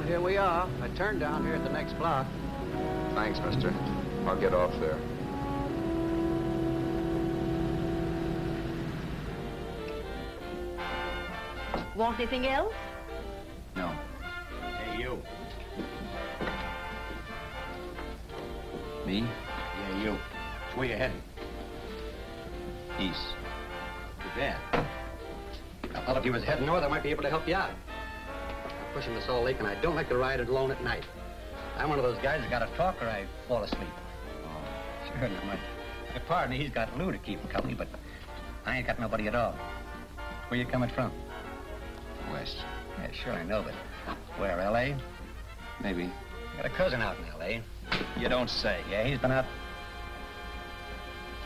here we are. I turned down here at the next block. Thanks, mister. I'll get off there. Want anything else? No. Hey, you. Me? Yeah, you. It's where you heading? East. Too bad. I thought if you was heading north, I might be able to help you out. I'm pushing the Salt Lake, and I don't like to ride it alone at night. I'm one of those guys that got to talk or I fall asleep. Oh, sure, now, my partner, he's got Lou to keep him company, but I ain't got nobody at all. Where you coming from? West. Yeah, sure, I know, but where, L.A.? Maybe. I got a cousin out in L.A. You don't say. Yeah, he's been out.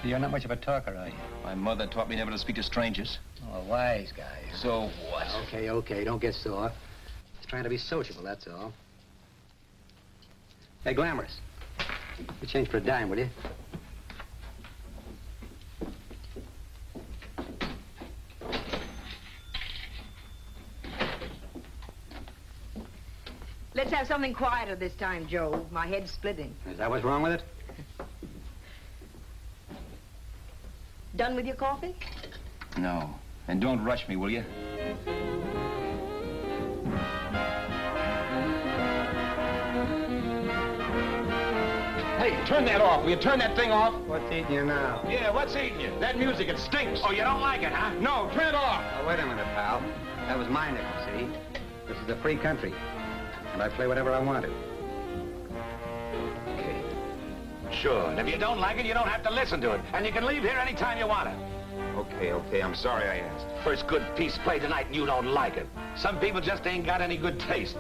You're not much of a talker, are you? My mother taught me never to speak to strangers. Oh, a wise guy. So what? Okay, don't get sore. Just trying to be sociable, that's all. Hey, Glamorous. You change for a dime, will you? Let's have something quieter this time, Joe. My head's splitting. Is that what's wrong with it? Done with your coffee? No. And don't rush me, will you? Hey, turn that off. Will you turn that thing off? What's eating you now? Yeah, what's eating you? That music, it stinks. Oh, you don't like it, huh? No, turn it off. Oh, wait a minute, pal. That was my nickel, see? This is a free country. And I play whatever I want to. Okay. Sure, and if you don't like it, you don't have to listen to it. And you can leave here anytime you want to. Okay, I'm sorry I asked. First good piece played tonight and you don't like it. Some people just ain't got any good taste.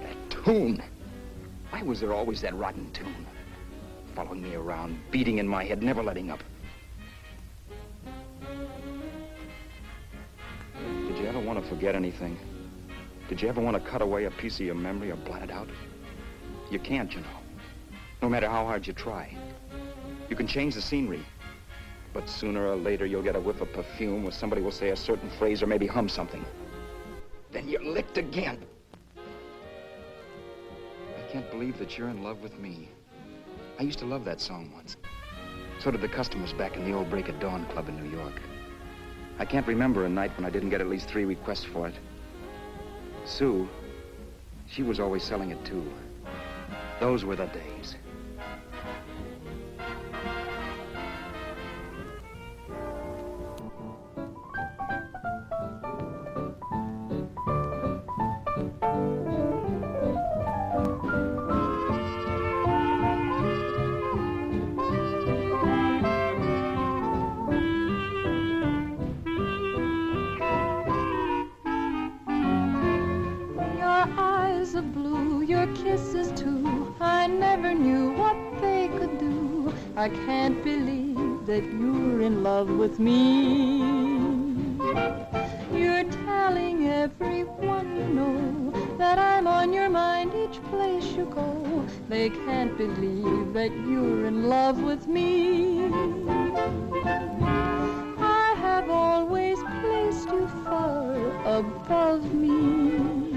That tune. Why was there always that rotten tune? Following me around, beating in my head, never letting up. Did you ever want to forget anything? Did you ever want to cut away a piece of your memory or blot it out? You can't, you know. No matter how hard you try. You can change the scenery. But sooner or later, you'll get a whiff of perfume or somebody will say a certain phrase or maybe hum something. Then you're licked again. I can't believe that you're in love with me. I used to love that song once. So did the customers back in the old Break of Dawn club in New York. I can't remember a night when I didn't get at least 3 requests for it. Sue, she was always selling it too. Those were the days. I can't believe that you're in love with me. You're telling everyone you know that I'm on your mind each place you go. They can't believe that you're in love with me. I have always placed you far above me.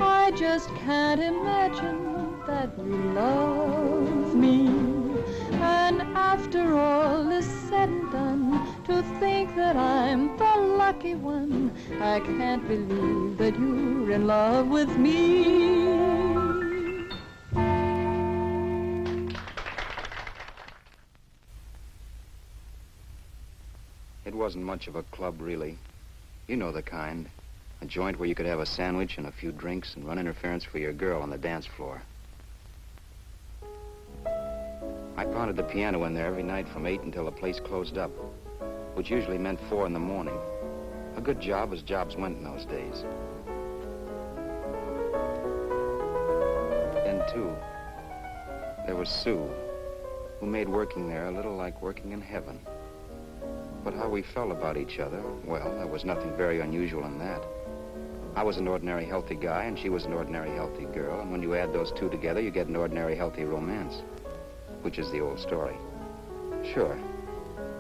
I just can't imagine that you love me. And after all is said and done, to think that I'm the lucky one, I can't believe that you're in love with me. It wasn't much of a club, really. You know the kind. A joint where you could have a sandwich and a few drinks and run interference for your girl on the dance floor. I pounded the piano in there every night from 8 until the place closed up, which usually meant 4 in the morning. A good job as jobs went in those days. Then, too, there was Sue, who made working there a little like working in heaven. But how we felt about each other, well, there was nothing very unusual in that. I was an ordinary healthy guy, and she was an ordinary healthy girl, and when you add those two together, you get an ordinary healthy romance, which is the old story. Sure,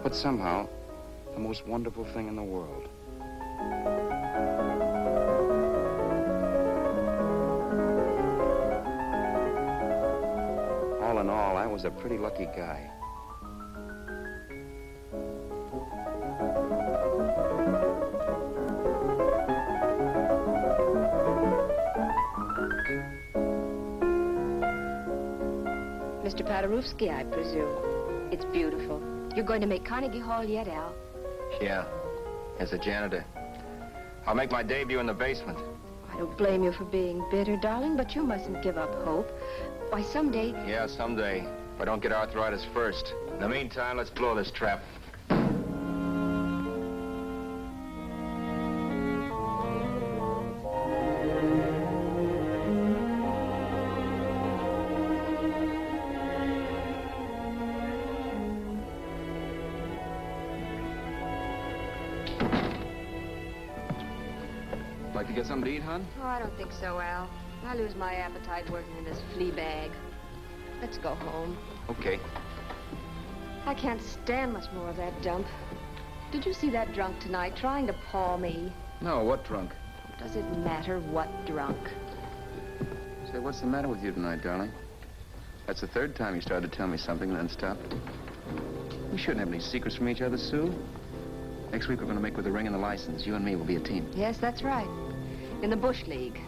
but somehow, the most wonderful thing in the world. All in all, I was a pretty lucky guy. Mr. Paderewski, I presume. It's beautiful. You're going to make Carnegie Hall yet, Al? Yeah, as a janitor. I'll make my debut in the basement. I don't blame you for being bitter, darling, but you mustn't give up hope. Why, someday... Yeah, someday. If I don't get arthritis first. In the meantime, let's blow this trap. Like to get something to eat, hon? Oh, I don't think so, Al. I lose my appetite working in this flea bag. Let's go home. Okay. I can't stand much more of that dump. Did you see that drunk tonight trying to paw me? No, what drunk? Does it matter what drunk? Say, what's the matter with you tonight, darling? That's the third time you started to tell me something and then stopped. We shouldn't have any secrets from each other, Sue. Next week we're going to make with the ring and the license. You and me will be a team. Yes, that's right. In the Bush League.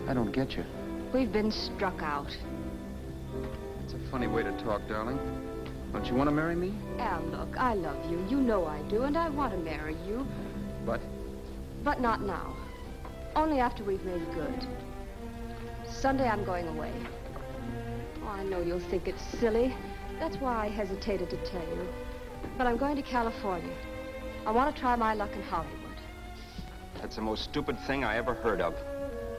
I don't get you. We've been struck out. It's a funny way to talk, darling. Don't you want to marry me? Al, look, I love you. You know I do, and I want to marry you. But? But not now. Only after we've made good. Sunday I'm going away. Oh, I know you'll think it's silly. That's why I hesitated to tell you. But I'm going to California. I want to try my luck in Hollywood. That's the most stupid thing I ever heard of.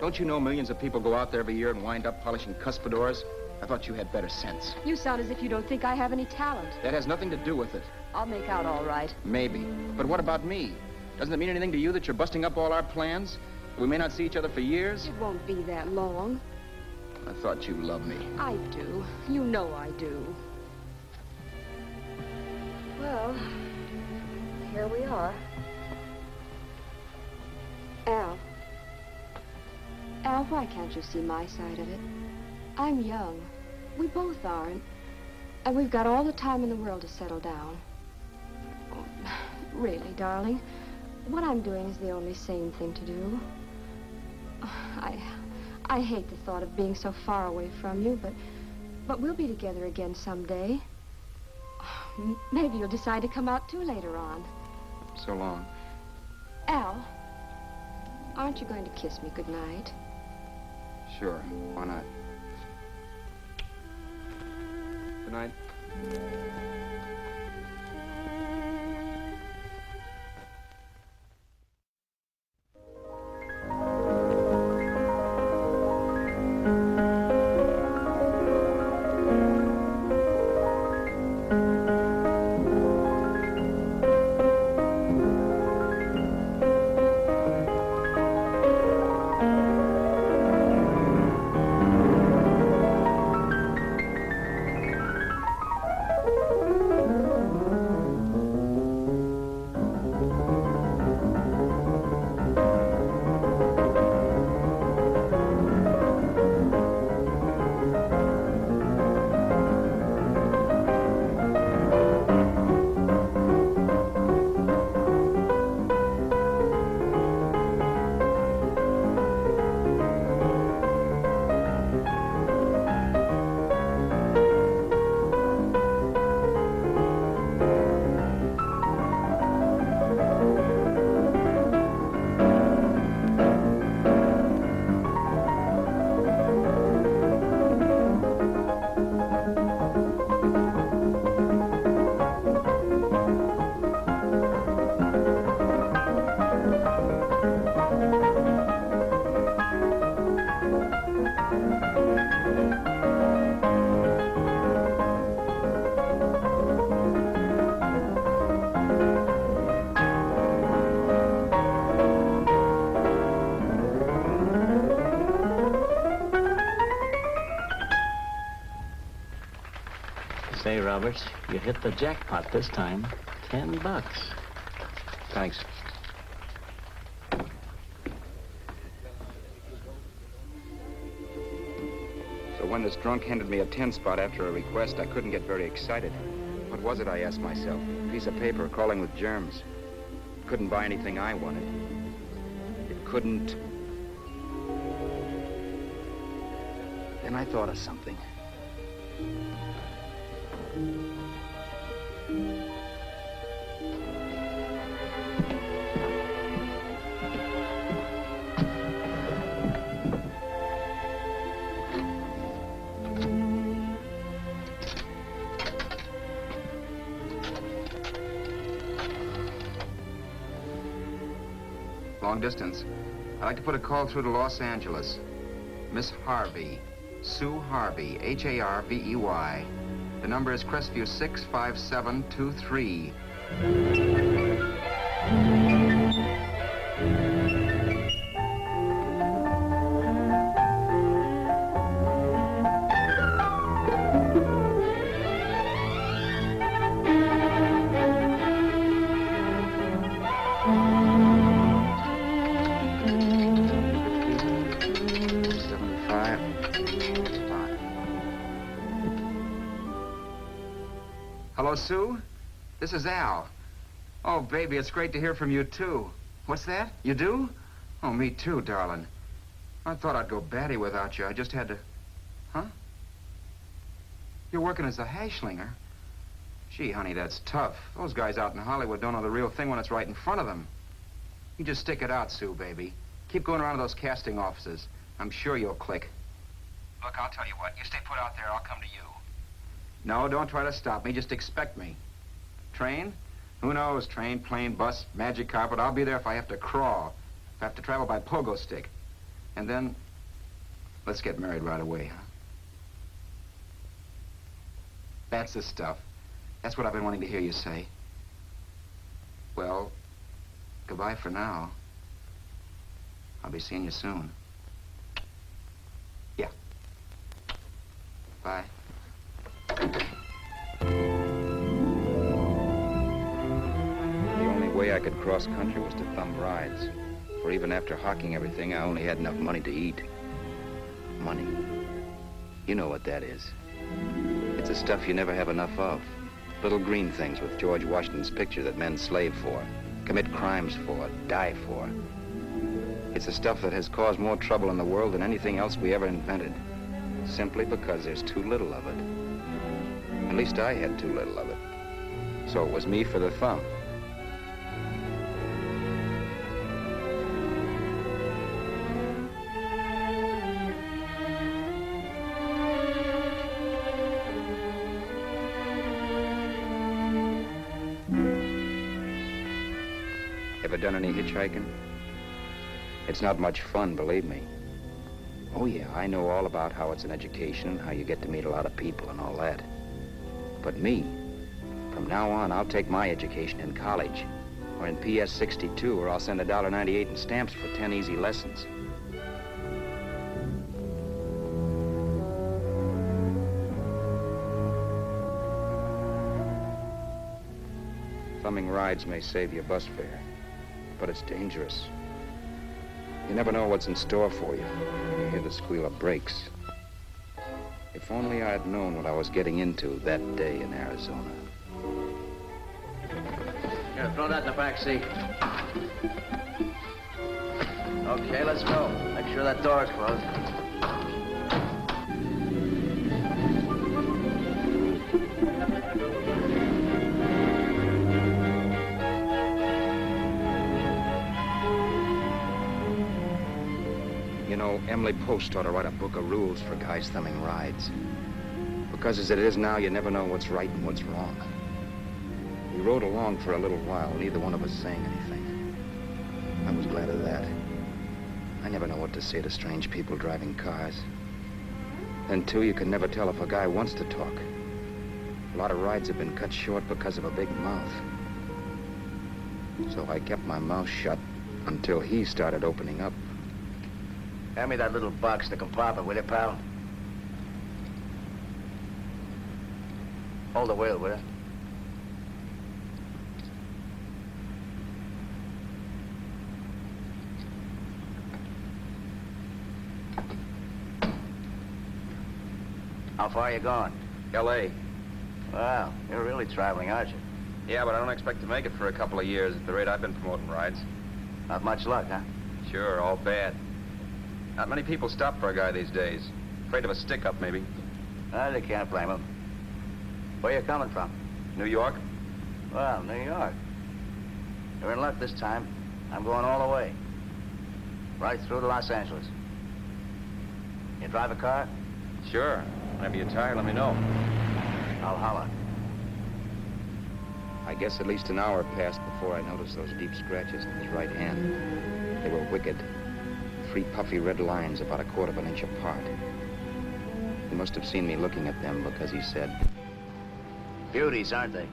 Don't you know millions of people go out there every year and wind up polishing cuspidors? I thought you had better sense. You sound as if you don't think I have any talent. That has nothing to do with it. I'll make out all right. Maybe. But what about me? Doesn't it mean anything to you that you're busting up all our plans? We may not see each other for years? It won't be that long. I thought you loved me. I do. You know I do. Well, here we are. Al. Al, why can't you see my side of it? I'm young. We both are, and we've got all the time in the world to settle down. Oh, really, darling, what I'm doing is the only sane thing to do. I hate the thought of being so far away from you, but we'll be together again someday. Maybe you'll decide to come out too later on. So long. Al, aren't you going to kiss me goodnight? Sure. Why not? Good night. say, Roberts, you hit the jackpot this time. $10. Thanks. So when this drunk handed me a 10 spot after a request, I couldn't get very excited. What was it, I asked myself? A piece of paper crawling with germs. It couldn't buy anything I wanted. It couldn't... Then I thought of something. Long distance. I'd like to put a call through to Los Angeles. Miss Harvey. Sue Harvey, Harvey. The number is Crestview 65723. Hello, Sue? This is Al. Oh, baby, it's great to hear from you, too. What's that? You do? Oh, me too, darling. I thought I'd go batty without you. I just had to... Huh? You're working as a hashlinger? Gee, honey, that's tough. Those guys out in Hollywood don't know the real thing when it's right in front of them. You just stick it out, Sue, baby. Keep going around to those casting offices. I'm sure you'll click. Look, I'll tell you what. You stay put out there, I'll come to you. No, don't try to stop me. Just expect me. Train? Who knows? Train, plane, bus, magic carpet. I'll be there if I have to crawl. If I have to travel by pogo stick. And then, let's get married right away, huh? That's the stuff. That's what I've been wanting to hear you say. Well, goodbye for now. I'll be seeing you soon. Yeah. Bye. The only way I could cross country was to thumb rides. For even after hawking everything, I only had enough money to eat. Money. You know what that is. It's the stuff you never have enough of. Little green things with George Washington's picture that men slave for, commit crimes for, die for. It's the stuff that has caused more trouble in the world than anything else we ever invented. Simply because there's too little of it. At least I had too little of it. So it was me for the thumb. Ever done any hitchhiking? It's not much fun, believe me. Oh, yeah, I know all about how it's an education, how you get to meet a lot of people and all that. But me, from now on, I'll take my education in college, or in PS 62, or I'll send $1.98 in stamps for 10 easy lessons. Thumbing rides may save you bus fare, but it's dangerous. You never know what's in store for you. You hear the squeal of brakes. If only I had known what I was getting into that day in Arizona. Here, throw that in the back seat. Okay, let's go. Make sure that door is closed. You know, Emily Post ought to write a book of rules for guys thumbing rides. Because as it is now, you never know what's right and what's wrong. We rode along for a little while, neither one of us saying anything. I was glad of that. I never know what to say to strange people driving cars. Then, too, you can never tell if a guy wants to talk. A lot of rides have been cut short because of a big mouth. So I kept my mouth shut until he started opening up. Hand me that little box in the compartment, will you, pal? Hold the wheel, will you? How far are you going? L.A. Well, you're really traveling, aren't you? Yeah, but I don't expect to make it for a couple of years at the rate I've been promoting rides. Not much luck, huh? Sure, all bad. Not many people stop for a guy these days. Afraid of a stick-up, maybe. Well, you can't blame them. Where you coming from? New York? Well, New York. You're in luck this time. I'm going all the way. Right through to Los Angeles. You drive a car? Sure. Whenever you're tired, let me know. I'll holler. I guess at least an hour passed before I noticed those deep scratches in his right hand. They were wicked. 3 puffy red lines about 1/4 of an inch apart. He must have seen me looking at them because he said, Beauties, aren't they?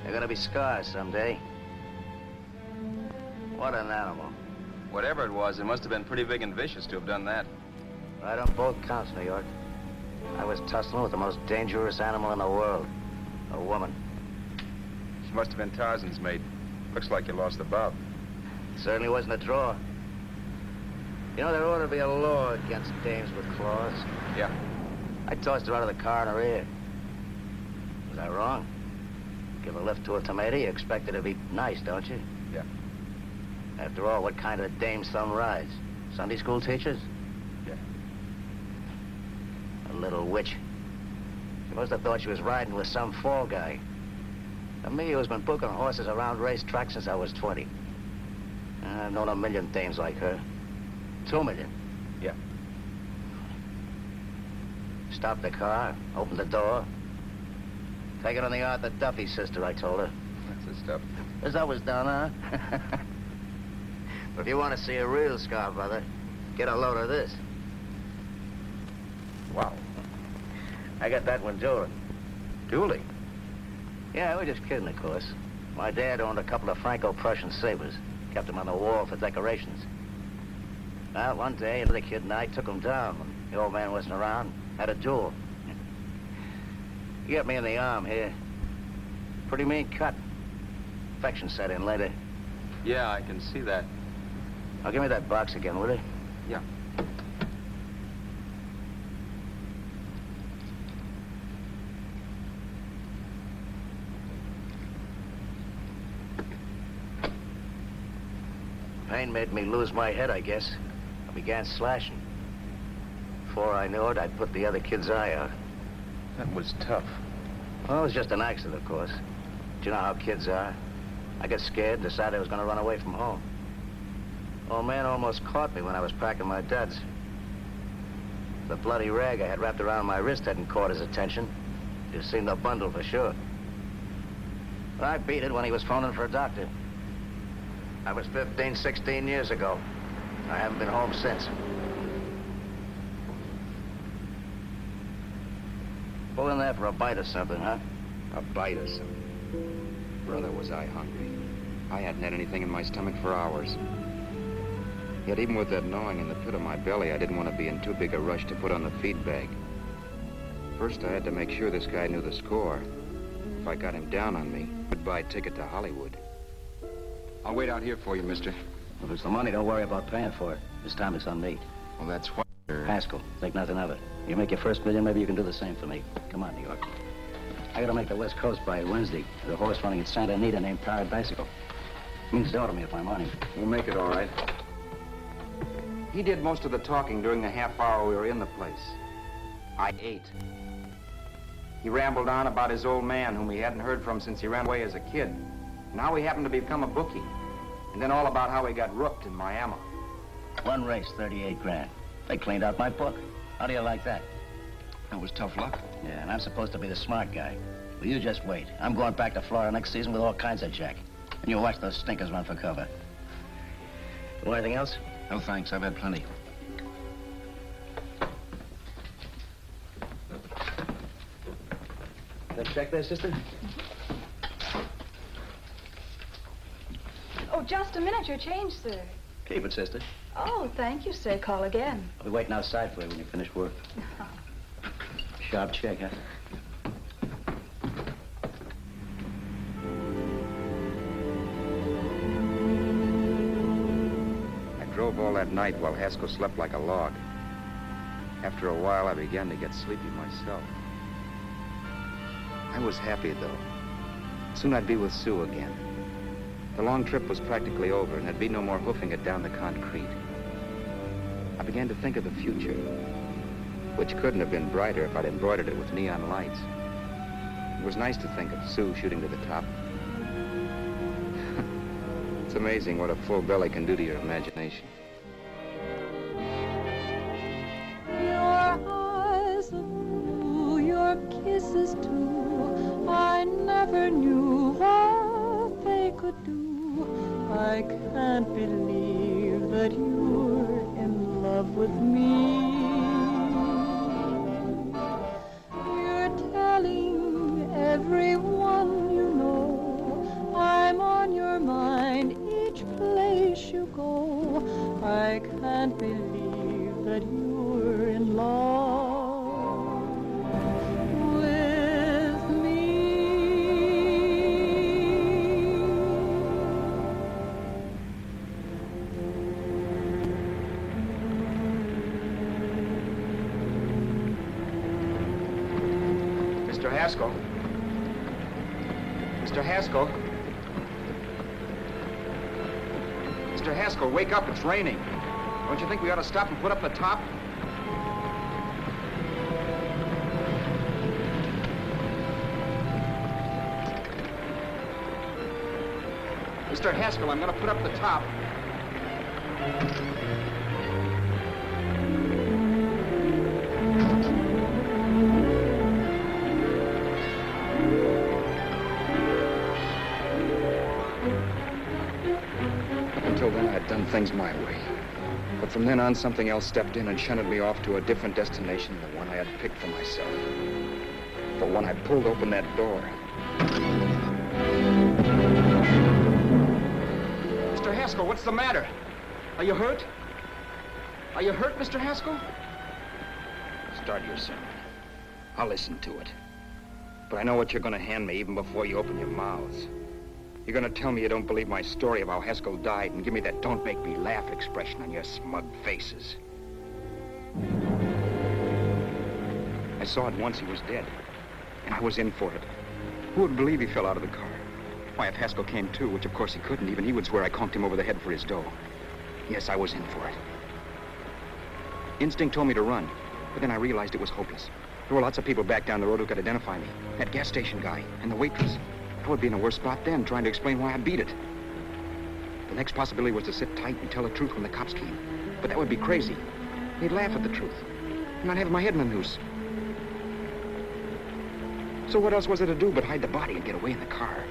They're gonna be scars someday. What an animal. Whatever it was, it must have been pretty big and vicious to have done that. Right on both counts, New York. I was tussling with the most dangerous animal in the world. A woman. She must have been Tarzan's mate. Looks like you lost the bob. Certainly wasn't a draw. You know, there ought to be a law against dames with claws. Yeah. I tossed her out of the car in her ear. Was I wrong? Give a lift to a tomato, you expect it to be nice, don't you? Yeah. After all, what kind of dame's thumb rides? Sunday school teachers? Yeah. A little witch. She must have thought she was riding with some fall guy. To me, who's been booking horses around racetracks since I was 20. I've known a million dames like her. 2 million. Yeah. Stopped the car, opened the door. Take it on the Arthur Duffy sister, I told her. That's the stuff. As I was done, huh? But if you want to see a real scar, brother, get a load of this. Wow. I got that one dueling. Dueling? Yeah, we're just kidding, of course. My dad owned a couple of Franco-Prussian sabers. Kept them on the wall for decorations. Well, one day, another kid and I took them down when the old man wasn't around. Had a duel. He got me in the arm here. Pretty mean cut. Infection set in later. Yeah, I can see that. Now, give me that box again, will you? Yeah. Pain made me lose my head, I guess. I began slashing. Before I knew it, I'd put the other kid's eye out. That was tough. Well, it was just an accident, of course. Do you know how kids are? I got scared and decided I was going to run away from home. Old man almost caught me when I was packing my duds. The bloody rag I had wrapped around my wrist hadn't caught his attention. You've seen the bundle for sure. But I beat it when he was phoning for a doctor. That was 15, 16 years ago. I haven't been home since. Pull in there for a bite or something, huh? a bite or something. Brother, was I hungry. I hadn't had anything in my stomach for hours. Yet even with that gnawing in the pit of my belly, I didn't want to be in too big a rush to put on the feed bag. First, I had to make sure this guy knew the score. If I got him down on me, goodbye ticket to Hollywood. I'll wait out here for you, mister. If it's the money, don't worry about paying for it. This time it's on me. Well, that's what... Haskell, think nothing of it. You make your first million, maybe you can do the same for me. Come on, New York. I gotta make the West Coast by Wednesday. There's a horse running at Santa Anita named Paradiso. Means dough to me if I'm on him. We'll make it all right. He did most of the talking during the half hour we were in the place. I ate. He rambled on about his old man, whom he hadn't heard from since he ran away as a kid. Now he happened to become a bookie. And then all about how he got rooked in Miami. One race, 38 grand. They cleaned out my book. How do you like that? That was tough luck. Yeah, and I'm supposed to be the smart guy. Well, you just wait. I'm going back to Florida next season with all kinds of jack. And you watch those stinkers run for cover. Want anything else? No, thanks. I've had plenty. That check there, sister? Oh, just a minute. Your change, sir. Keep it, sister. Oh, thank you, sir. Call again. I'll be waiting outside for you when you finish work. Sharp check, huh? drove all that night while Haskell slept like a log. After a while, I began to get sleepy myself. I was happy, though. Soon I'd be with Sue again. The long trip was practically over, and there'd be no more hoofing it down the concrete. I began to think of the future, which couldn't have been brighter if I'd embroidered it with neon lights. It was nice to think of Sue shooting to the top. It's amazing what a full belly can do to your imagination. Your eyes of blue, your kisses too, I never knew what they could do. I can't believe that you're in love with me. You're telling everyone you know I'm on your mind each place you go. I can't believe that you're in love with me. Mr. Haskell. Mr. Haskell. Mr. Haskell, wake up. It's raining. Don't you think we ought to stop and put up the top? Mr. Haskell, I'm going to put up the top. Until then, I'd done things my way. But from then on, something else stepped in and shunted me off to a different destination than the one I had picked for myself. For when I pulled open that door... Mr. Haskell, what's the matter? Are you hurt? Are you hurt, Mr. Haskell? Start your sermon. I'll listen to it. But I know what you're going to hand me even before you open your mouths. You're going to tell me you don't believe my story of how Haskell died and give me that don't make me laugh expression on your smug faces. I saw at once he was dead, and I was in for it. Who would believe he fell out of the car? Why, if Haskell came too, which of course he couldn't, even he would swear I conked him over the head for his dough. Yes, I was in for it. Instinct told me to run, but then I realized it was hopeless. There were lots of people back down the road who could identify me. That gas station guy and the waitress. I would be in a worse spot then, trying to explain why I beat it. The next possibility was to sit tight and tell the truth when the cops came. But that would be crazy. They'd laugh at the truth. And I'd have my head in a noose. So what else was there to do but hide the body and get away in the car?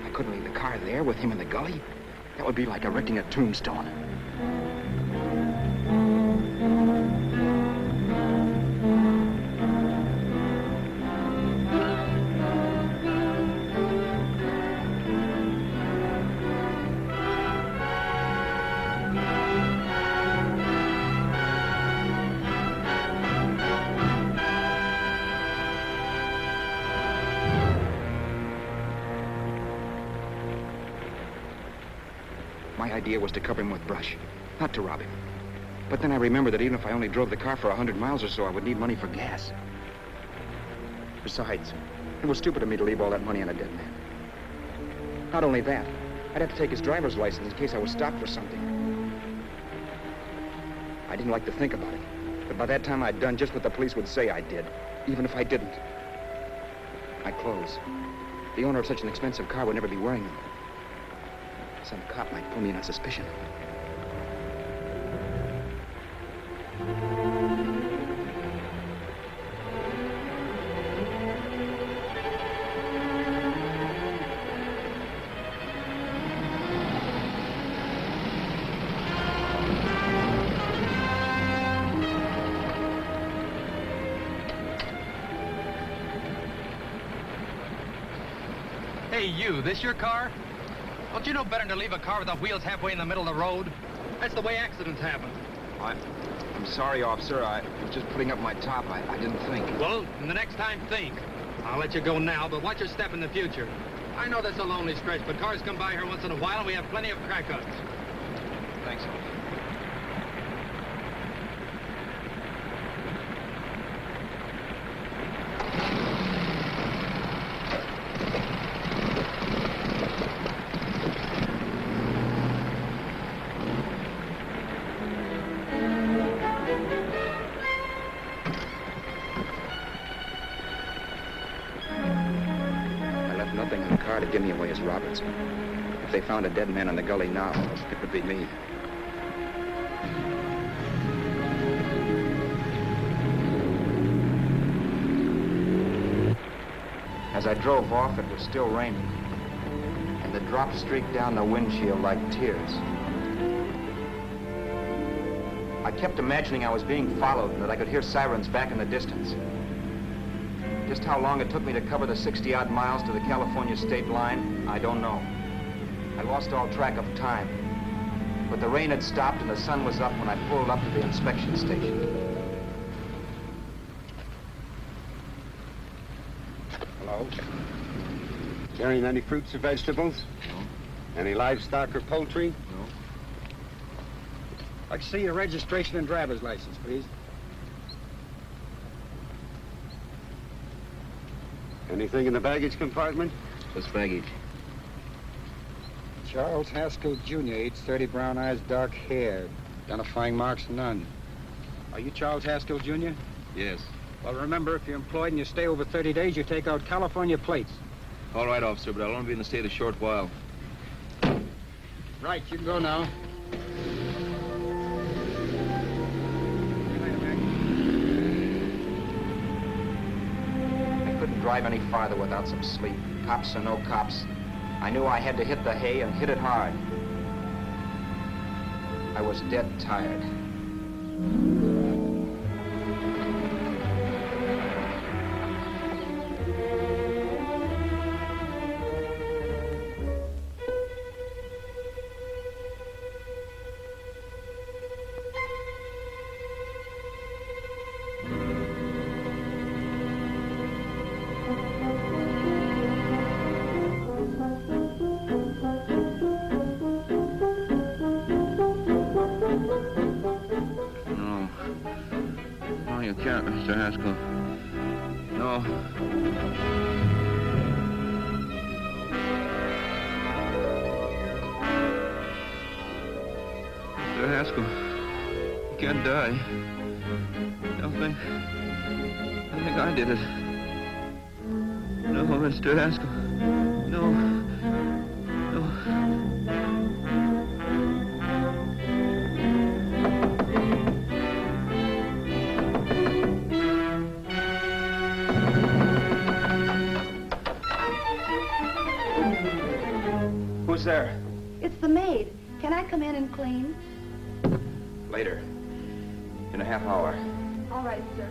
I couldn't leave the car there with him in the gully. That would be like erecting a tombstone. My idea was to cover him with brush, not to rob him. But then I remembered that even if I only drove the car for 100 miles or so, I would need money for gas. Besides, it was stupid of me to leave all that money on a dead man. Not only that, I'd have to take his driver's license in case I was stopped for something. I didn't like to think about it, but by that time I'd done just what the police would say I did, even if I didn't. My clothes. The owner of such an expensive car would never be wearing them. Some cop might pull me in on suspicion. Hey, you, this your car? Don't you know better than to leave a car with the wheels halfway in the middle of the road? That's the way accidents happen. I'm sorry, officer. I was just putting up my top. I didn't think. Well, the next time, think. I'll let you go now, but watch your step in the future. I know that's a lonely stretch, but cars come by here once in a while, and we have plenty of crack-ups. Thanks, officer. car to give me away as Roberts. If they found a dead man in the gully now, it would be me. As I drove off, it was still raining, and the drops streaked down the windshield like tears. I kept imagining I was being followed and that I could hear sirens back in the distance. Just how long it took me to cover the 60-odd miles to the California state line, I don't know. I lost all track of time. But the rain had stopped and the sun was up when I pulled up to the inspection station. Hello? Carrying any fruits or vegetables? No. Any livestock or poultry? No. I can see your registration and driver's license, please. Anything in the baggage compartment? Just baggage. Charles Haskell, Jr., age 30, brown eyes, dark hair. Identifying marks, none. Are you Charles Haskell, Jr.? Yes. Well, remember, if you're employed and you stay over 30 days, you take out California plates. All right, officer, but I'll only be in the state a short while. Right, you can go now. I couldn't drive any farther without some sleep. Cops or no cops, I knew I had to hit the hay and hit it hard. I was dead tired. Mr. Haskell. No. Mr. Haskell, you can't die. I think I did it. No, Mr. Haskell. No. No. Who's there? It's the maid. Can I come in and clean? Later. In a half hour. All right, sir.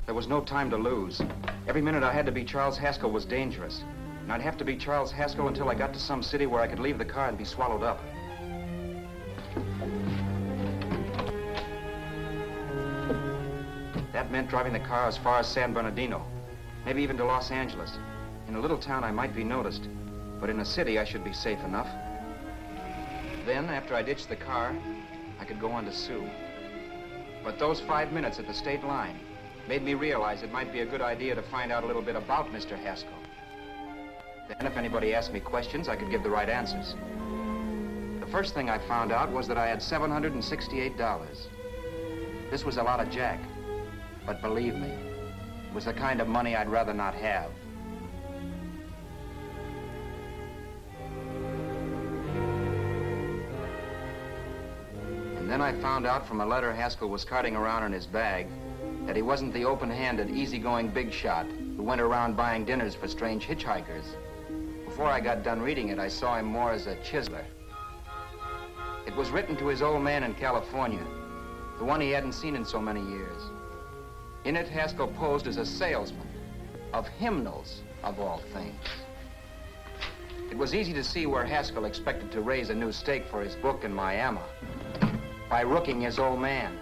There was no time to lose. Every minute I had to be Charles Haskell was dangerous. And I'd have to be Charles Haskell until I got to some city where I could leave the car and be swallowed up. That meant driving the car as far as San Bernardino, maybe even to Los Angeles. In a little town, I might be noticed, but in a city, I should be safe enough. Then, after I ditched the car, I could go on to Sue. But those 5 minutes at the state line made me realize it might be a good idea to find out a little bit about Mr. Haskell. Then, if anybody asked me questions, I could give the right answers. The first thing I found out was that I had $768. This was a lot of jack, but believe me, it was the kind of money I'd rather not have. And then I found out from a letter Haskell was carting around in his bag that he wasn't the open-handed, easygoing big shot who went around buying dinners for strange hitchhikers. Before I got done reading it, I saw him more as a chiseler. It was written to his old man in California, the one he hadn't seen in so many years. In it, Haskell posed as a salesman of hymnals, of all things. It was easy to see where Haskell expected to raise a new stake for his book in Miami by rooking his old man.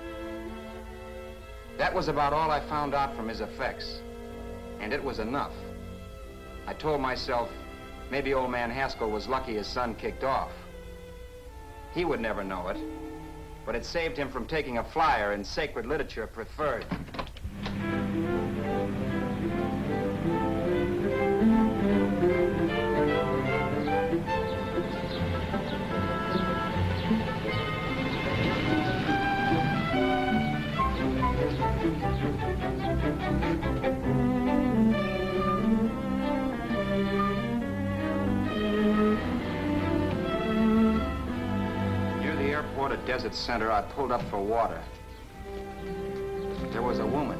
That was about all I found out from his effects, and it was enough. I told myself, maybe old man Haskell was lucky his son kicked off. He would never know it. but it saved him from taking a flyer in Sacred Literature Preferred. At Desert Center, I pulled up for water. There was a woman.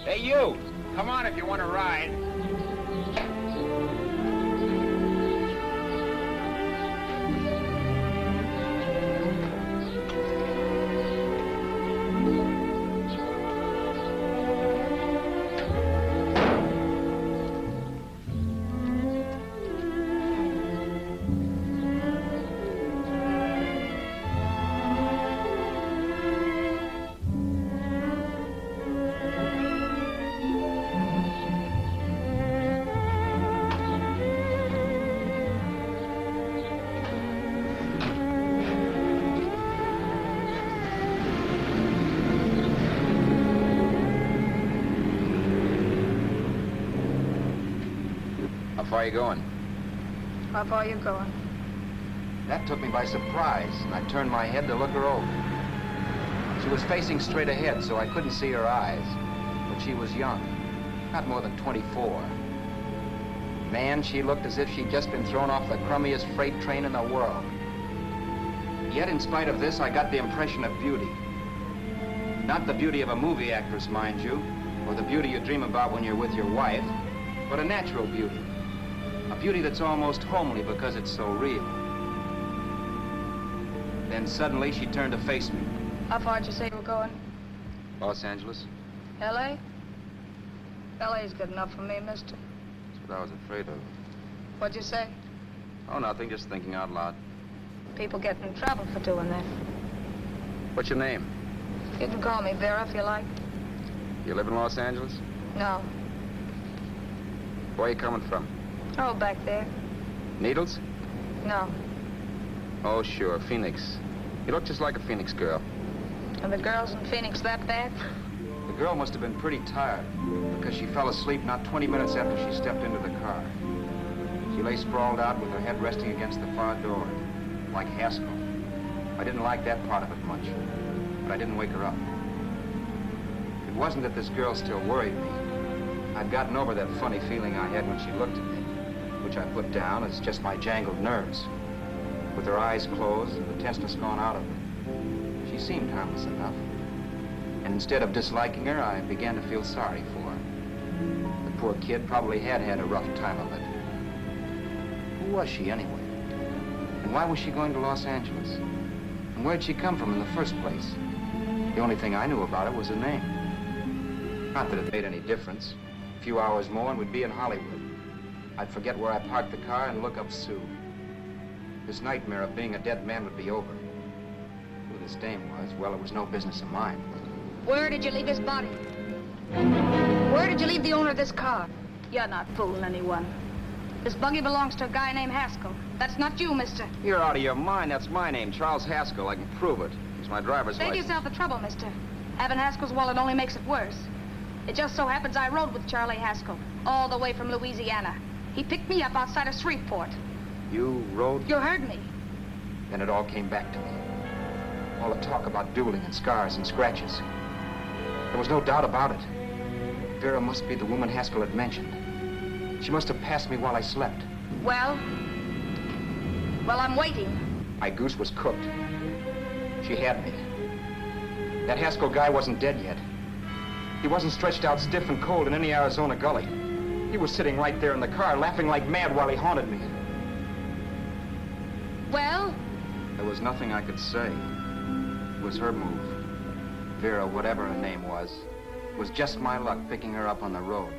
Hey, you! Come on if you want to ride. How far are you going? How far are you going? That took me by surprise, and I turned my head to look her over. She was facing straight ahead, so I couldn't see her eyes. But she was young, not more than 24. Man, she looked as if she'd just been thrown off the crummiest freight train in the world. Yet, in spite of this, I got the impression of beauty. Not the beauty of a movie actress, mind you, or the beauty you dream about when you're with your wife, but a natural beauty. A beauty that's almost homely because it's so real. Then suddenly she turned to face me. How far did you say you were going? Los Angeles? L.A.? L.A.'s good enough for me, mister. That's what I was afraid of. What'd you say? Oh, nothing, just thinking out loud. People get in trouble for doing that. What's your name? You can call me Vera if you like. You live in Los Angeles? No. Where are you coming from? Oh, back there. Needles? No. Oh, sure, Phoenix. You look just like a Phoenix girl. Are the girls in Phoenix that bad? The girl must have been pretty tired, because she fell asleep not 20 minutes after she stepped into the car. She lay sprawled out with her head resting against the far door, like Haskell. I didn't like that part of it much, but I didn't wake her up. It wasn't that this girl still worried me. I'd gotten over that funny feeling I had when she looked at me, which I put down as just my jangled nerves. With her eyes closed and the tenseness gone out of her, she seemed harmless enough. And instead of disliking her, I began to feel sorry for her. The poor kid probably had had a rough time of it. Who was she anyway? And why was she going to Los Angeles? And where'd she come from in the first place? The only thing I knew about her was her name. Not that it made any difference. A few hours more and we'd be in Hollywood. I'd forget where I parked the car and look up Sue. This nightmare of being a dead man would be over. Who this dame was, well, it was no business of mine. Where did you leave his body? Where did you leave the owner of this car? You're not fooling anyone. This buggy belongs to a guy named Haskell. That's not you, mister. You're out of your mind. That's my name, Charles Haskell. I can prove it. It's my driver's Save license. yourself the trouble, mister. Having Haskell's wallet only makes it worse. It just so happens I rode with Charlie Haskell, all the way from Louisiana. He picked me up outside of Shreveport. You rode? You heard me. Then it all came back to me. All the talk about dueling and scars and scratches. There was no doubt about it. Vera must be the woman Haskell had mentioned. She must have passed me while I slept. Well, I'm waiting. My goose was cooked. She had me. That Haskell guy wasn't dead yet. He wasn't stretched out stiff and cold in any Arizona gully. He was sitting right there in the car, laughing like mad while he haunted me. Well? There was nothing I could say. It was her move. Vera, whatever her name was just my luck picking her up on the road.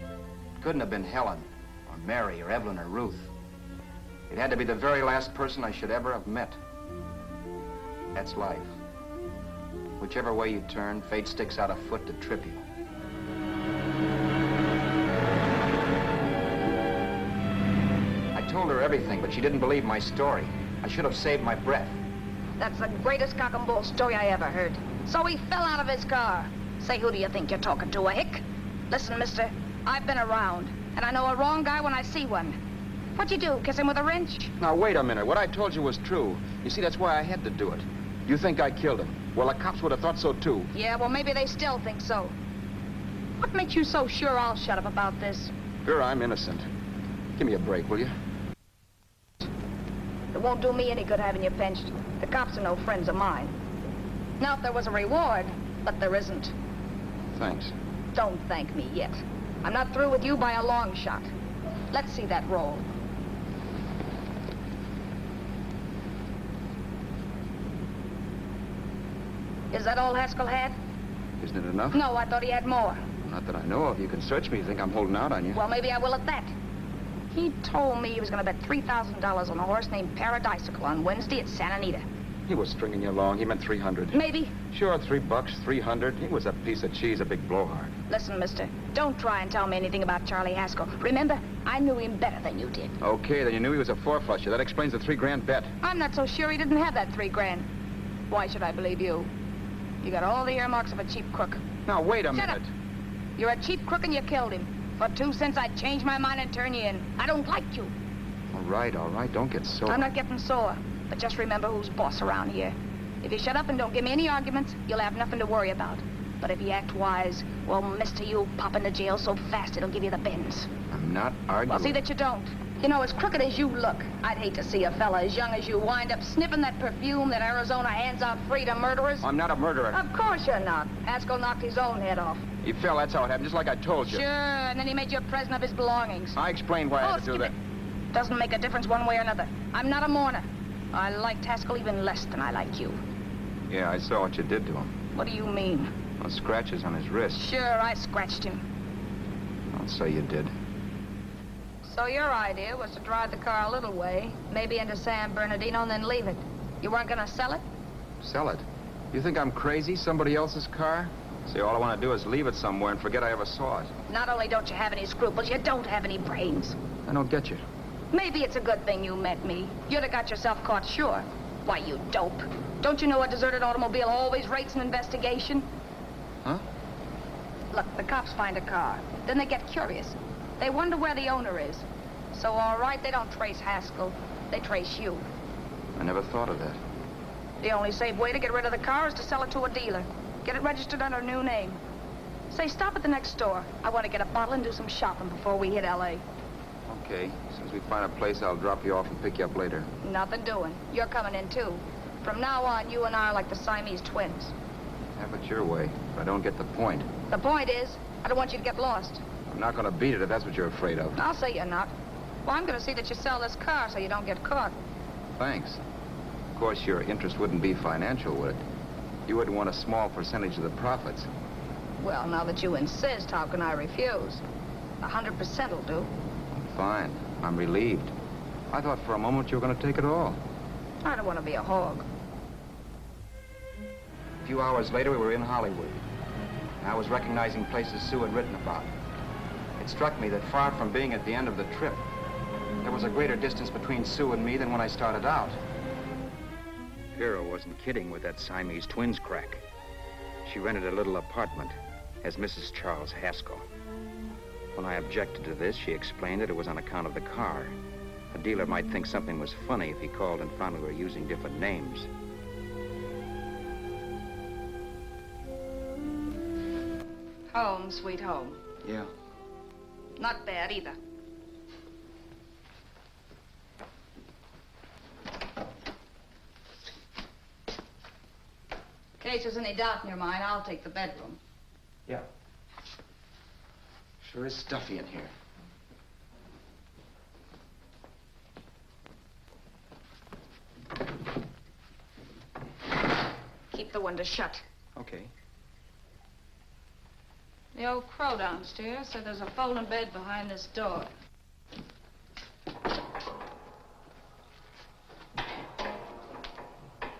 It couldn't have been Helen, or Mary, or Evelyn, or Ruth. It had to be the very last person I should ever have met. That's life. Whichever way you turn, fate sticks out a foot to trip you. I told her everything, but she didn't believe my story. I should have saved my breath. That's the greatest cock and bull story I ever heard. So he fell out of his car. Say, who do you think you're talking to, a hick? Listen, mister, I've been around, and I know a wrong guy when I see one. What'd you do, kiss him with a wrench? Now, wait a minute. What I told you was true. You see, that's why I had to do it. You think I killed him. Well, the cops would have thought so, too. Yeah, well, maybe they still think so. What makes you so sure I'll shut up about this? Vera, I'm innocent. Give me a break, will you? It won't do me any good having you pinched. The cops are no friends of mine. Now, if there was a reward, but there isn't. Thanks. Don't thank me yet. I'm not through with you by a long shot. Let's see that roll. Is that all Haskell had? Isn't it enough? No, I thought he had more. Not that I know of. You can search me. You think I'm holding out on you? Well, maybe I will at that. He told me he was going to bet $3,000 on a horse named Paradisical on Wednesday at Santa Anita. He was stringing you along. He meant 300. Maybe. Sure, $3, 300. He was a piece of cheese, a big blowhard. Listen, mister, don't try and tell me anything about Charlie Haskell. Remember, I knew him better than you did. Okay, then you knew he was a four-flusher. That explains the $3,000 bet. I'm not so sure he didn't have that $3,000. Why should I believe you? You got all the earmarks of a cheap crook. Now, wait a minute. Shut up. You're a cheap crook and you killed him. For 2 cents, I'd change my mind and turn you in. I don't like you. All right. Don't get sore. I'm not getting sore. But just remember who's boss around here. If you shut up and don't give me any arguments, you'll have nothing to worry about. But if you act wise, well, mister, you'll pop into jail so fast it'll give you the bends. I'm not arguing. Well, see that you don't. You know, as crooked as you look, I'd hate to see a fella as young as you wind up sniffing that perfume that Arizona hands out free to murderers. I'm not a murderer. Of course you're not. Haskell knocked his own head off. He fell, that's how it happened, just like I told you. Sure, and then he made you a present of his belongings. I explained why I had to do that. Doesn't make a difference one way or another. I'm not a mourner. I liked Haskell even less than I like you. Yeah, I saw what you did to him. What do you mean? Well, scratches on his wrist. Sure, I scratched him. I'll say you did. So your idea was to drive the car a little way, maybe into San Bernardino, and then leave it. You weren't gonna sell it? Sell it? You think I'm crazy? Somebody else's car? See, all I want to do is leave it somewhere and forget I ever saw it. Not only don't you have any scruples, you don't have any brains. I don't get you. Maybe it's a good thing you met me. You'd have got yourself caught, sure. Why, you dope. Don't you know a deserted automobile always rates an investigation? Huh? Look, the cops find a car. Then they get curious. They wonder where the owner is. So, all right, they don't trace Haskell. They trace you. I never thought of that. The only safe way to get rid of the car is to sell it to a dealer. Get it registered under a new name. Say, stop at the next store. I want to get a bottle and do some shopping before we hit L.A. Okay. As soon as we find a place, I'll drop you off and pick you up later. Nothing doing. You're coming in, too. From now on, you and I are like the Siamese twins. Have it your way, but I don't get the point. The point is, I don't want you to get lost. I'm not going to beat it if that's what you're afraid of. I'll say you're not. Well, I'm going to see that you sell this car so you don't get caught. Thanks. Of course, your interest wouldn't be financial, would it? You wouldn't want a small percentage of the profits. Well, now that you insist, how can I refuse? 100% will do. Fine. I'm relieved. I thought for a moment you were going to take it all. I don't want to be a hog. A few hours later, we were in Hollywood. And I was recognizing places Sue had written about. It struck me that far from being at the end of the trip, there was a greater distance between Sue and me than when I started out. Vera wasn't kidding with that Siamese twins crack. She rented a little apartment as Mrs. Charles Haskell. When I objected to this, she explained that it was on account of the car. A dealer might think something was funny if he called and found we were using different names. Home, sweet home. Yeah. Not bad, either. In case there's any doubt in your mind, I'll take the bedroom. Yeah. Sure is stuffy in here. Keep the window shut. Okay. The old crow downstairs said there's a folding bed behind this door.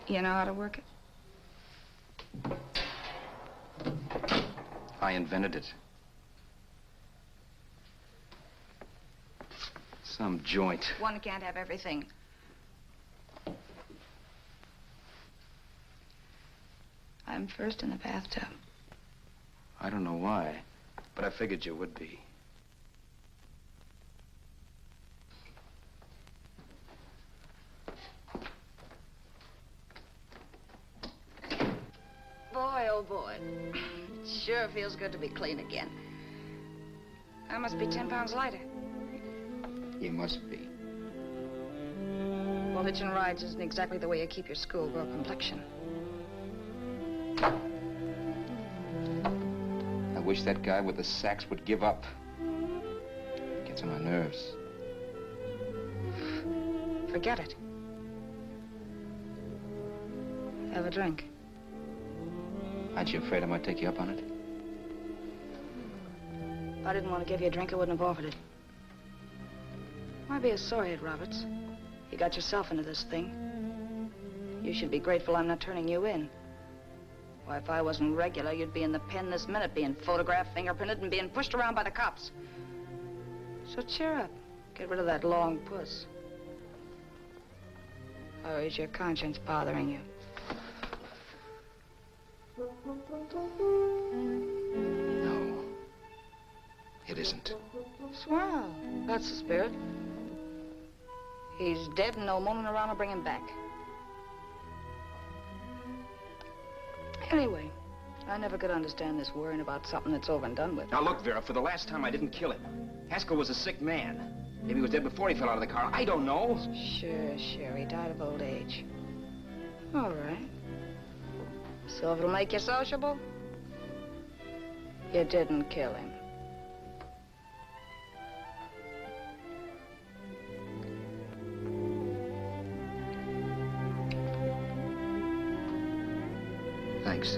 You know how to work it? I invented it. Some joint. One can't have everything. I'm first in the bathtub. I don't know why, but I figured you would be. Boy, oh boy. It sure feels good to be clean again. I must be 10 pounds lighter. You must be. Well, hitching rides isn't exactly the way you keep your schoolgirl complexion. I wish that guy with the sax would give up. Gets on my nerves. Forget it. Have a drink. Aren't you afraid I might take you up on it? If I didn't want to give you a drink, I wouldn't have offered it. Why be a sorehead, Roberts? You got yourself into this thing. You should be grateful I'm not turning you in. Why, if I wasn't regular, you'd be in the pen this minute, being photographed, fingerprinted, and being pushed around by the cops. So cheer up. Get rid of that long puss. Or is your conscience bothering you? No. It isn't. Swell. That's the spirit. He's dead and no moaning around will bring him back. Anyway, I never could understand this worrying about something that's over and done with. Now look, Vera, for the last time I didn't kill him. Haskell was a sick man. Maybe he was dead before he fell out of the car. I don't know. Sure. He died of old age. All right. So if it'll make you sociable, you didn't kill him. Thanks.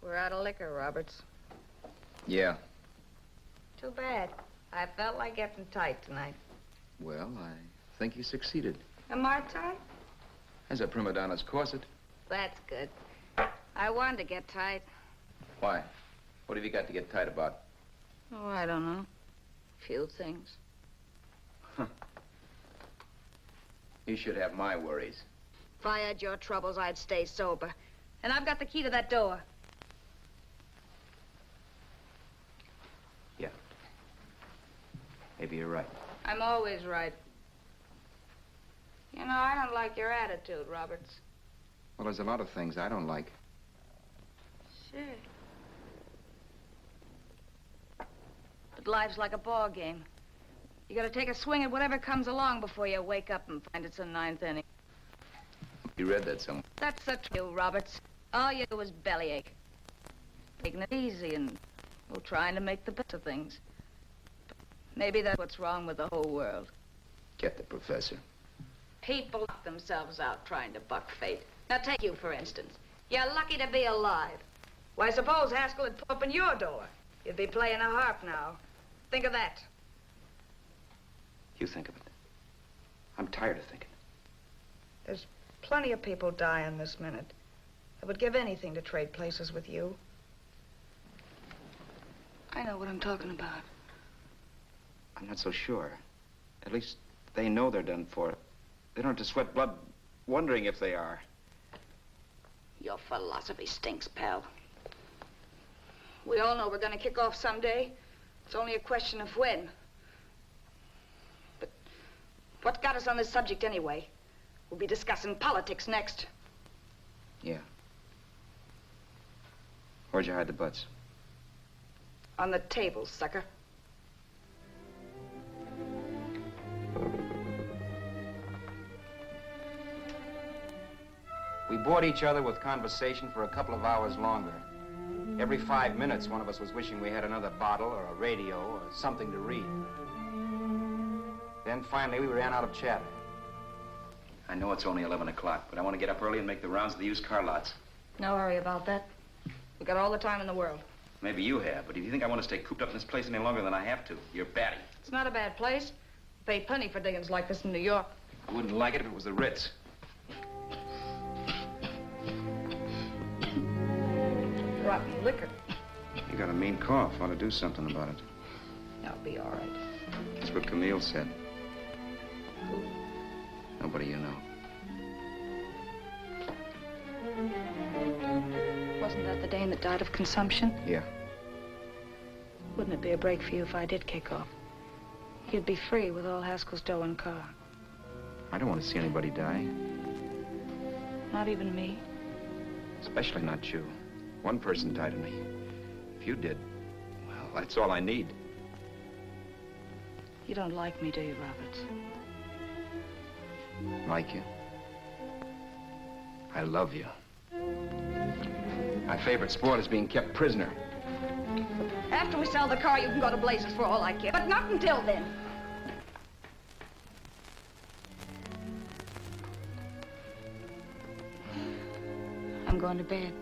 We're out of liquor, Roberts. Yeah. Too bad. I felt like getting tight tonight. Well, I think you succeeded. Am I tight? As a prima donna's corset. That's good. I wanted to get tight. Why? What have you got to get tight about? Oh, I don't know. Few things. You should have my worries. If I had your troubles, I'd stay sober. And I've got the key to that door. Yeah. Maybe you're right. I'm always right. You know, I don't like your attitude, Roberts. Well, there's a lot of things I don't like. Sure. But life's like a ball game. You gotta take a swing at whatever comes along before you wake up and find it's the ninth inning. You read that somewhere. That's the truth, Roberts. All you do is bellyache. Taking it easy and, well, trying to make the best of things. But maybe that's what's wrong with the whole world. Get the professor. People knock themselves out trying to buck fate. Now, take you, for instance. You're lucky to be alive. Why, suppose Haskell had opened your door. You'd be playing a harp now. Think of that. You think of it. I'm tired of thinking. There's plenty of people dying this minute. I would give anything to trade places with you. I know what I'm talking about. I'm not so sure. At least they know they're done for. They don't have to sweat blood wondering if they are. Your philosophy stinks, pal. We all know we're gonna kick off someday. It's only a question of when. But what got us on this subject anyway? We'll be discussing politics next. Yeah. Where'd you hide the butts? On the table, sucker. We bored each other with conversation for a couple of hours longer. Every 5 minutes, one of us was wishing we had another bottle or a radio or something to read. Then finally, we ran out of chatter. I know it's only 11 o'clock, but I want to get up early and make the rounds of the used car lots. No hurry about that. We've got all the time in the world. Maybe you have, but if you think I want to stay cooped up in this place any longer than I have to, you're batty. It's not a bad place. Pay plenty for diggings like this in New York. I wouldn't like it if it was the Ritz. brought me liquor. You got a mean cough. Ought to do something about it. I'll be all right. That's what Camille said. Who? Nobody you know. Wasn't that the dame that died of consumption? Yeah. Wouldn't it be a break for you if I did kick off? You'd be free with all Haskell's dough and car. I don't want to see anybody die. Not even me. Especially not you. One person died of me. If you did, well, that's all I need. You don't like me, do you, Roberts? Like you? I love you. My favorite sport is being kept prisoner. After we sell the car, you can go to blazes for all I care. But not until then. I'm going to bed.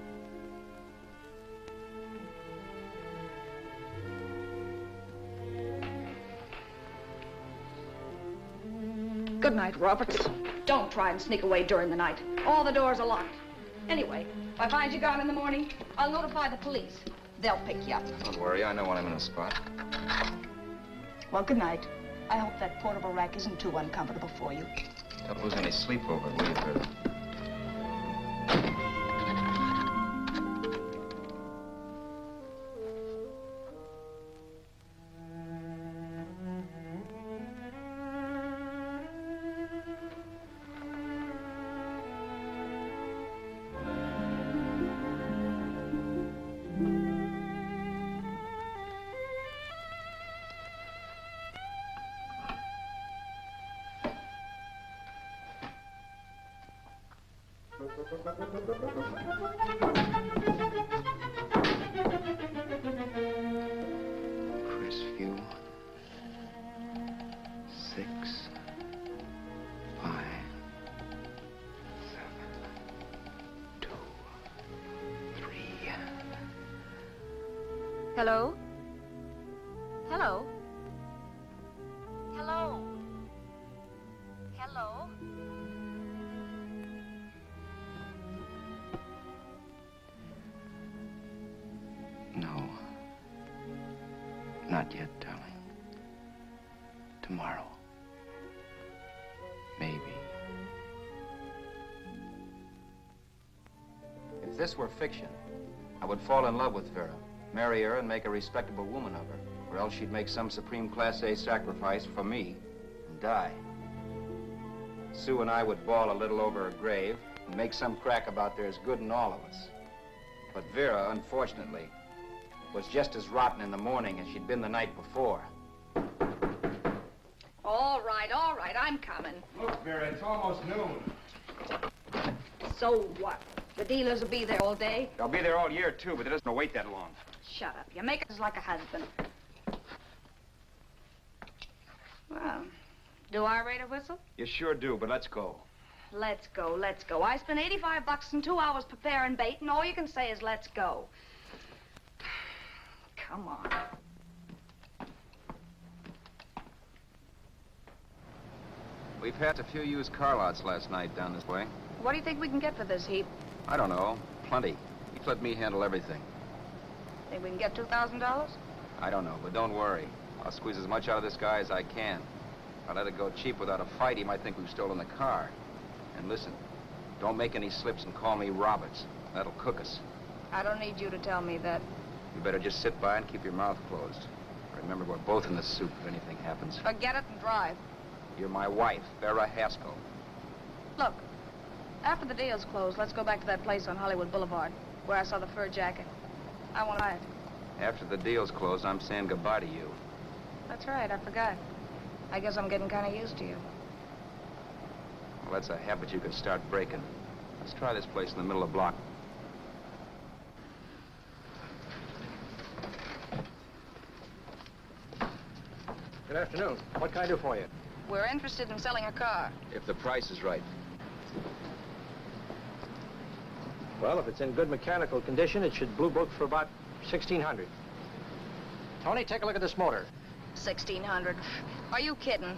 Good night, Roberts. Don't try and sneak away during the night. All the doors are locked. Anyway, if I find you gone in the morning, I'll notify the police. They'll pick you up. Don't worry, I know when I'm in a spot. Well, good night. I hope that portable rack isn't too uncomfortable for you. Don't lose any sleep over it, will you, Vera? Crisview. 6, 5, 7, 2, 3. Hello? Hello? Hello? Hello? No. Not yet, darling. Tomorrow. Maybe. If this were fiction, I would fall in love with Vera, marry her and make a respectable woman of her, or else she'd make some supreme Class A sacrifice for me and die. Sue and I would bawl a little over her grave and make some crack about there's good in all of us. But Vera, unfortunately, was just as rotten in the morning as she'd been the night before. All right, I'm coming. Look, Vera, it's almost noon. So what? The dealers will be there all day? They'll be there all year, too, but it doesn't wait that long. Shut up. You make us like a husband. Well, do I rate a whistle? You sure do, but let's go. Let's go, let's go. I spent $85 in 2 hours preparing bait, and all you can say is let's go. Come on. We passed a few used car lots last night down this way. What do you think we can get for this heap? I don't know. Plenty. He's let me handle everything. Think we can get $2,000? I don't know, but don't worry. I'll squeeze as much out of this guy as I can. If I let it go cheap without a fight, he might think we've stolen the car. And listen, don't make any slips and call me Roberts. That'll cook us. I don't need you to tell me that. You better just sit by and keep your mouth closed. Remember, we're both in the soup if anything happens. Forget it and drive. You're my wife, Vera Haskell. Look, after the deal's closed, let's go back to that place on Hollywood Boulevard, where I saw the fur jacket. I want to buy it. After the deal's closed, I'm saying goodbye to you. That's right, I forgot. I guess I'm getting kind of used to you. Well, that's a habit you can start breaking. Let's try this place in the middle of the block. Good afternoon. What can I do for you? We're interested in selling a car. If the price is right. Well, if it's in good mechanical condition, it should blue book for about $1,600. Tony, take a look at this motor. 1,600. Are you kidding?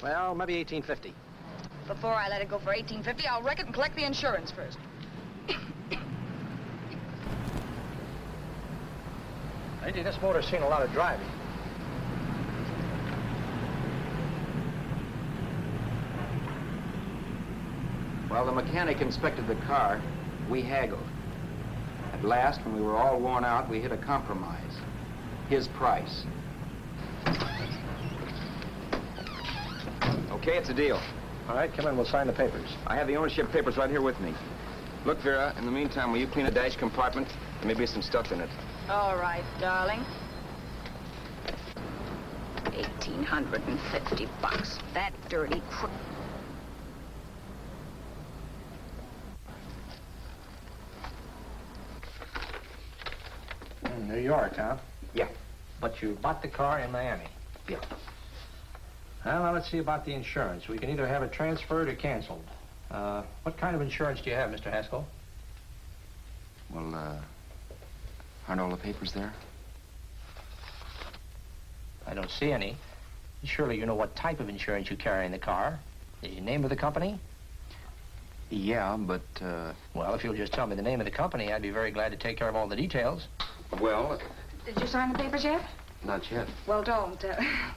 Well, maybe 1850. Before I let it go for 1850, I'll wreck it and collect the insurance first. Lady, this motor's seen a lot of driving. While the mechanic inspected the car, we haggled. At last, when we were all worn out, we hit a compromise. His price. Okay, it's a deal. All right, come in, we'll sign the papers. I have the ownership papers right here with me. Look, Vera, in the meantime, will you clean the dash compartment? There may be some stuff in it. All right, darling. $1,850. That dirty crook. New York, huh? Yeah. But you bought the car in Miami? Yeah. Well, now let's see about the insurance. We can either have it transferred or canceled. What kind of insurance do you have, Mr. Haskell? Well, aren't all the papers there? I don't see any. Surely you know what type of insurance you carry in the car. The name of the company? Yeah, but, Well, if you'll just tell me the name of the company, I'd be very glad to take care of all the details. well, Did you sign the papers yet? not yet. Well, don't.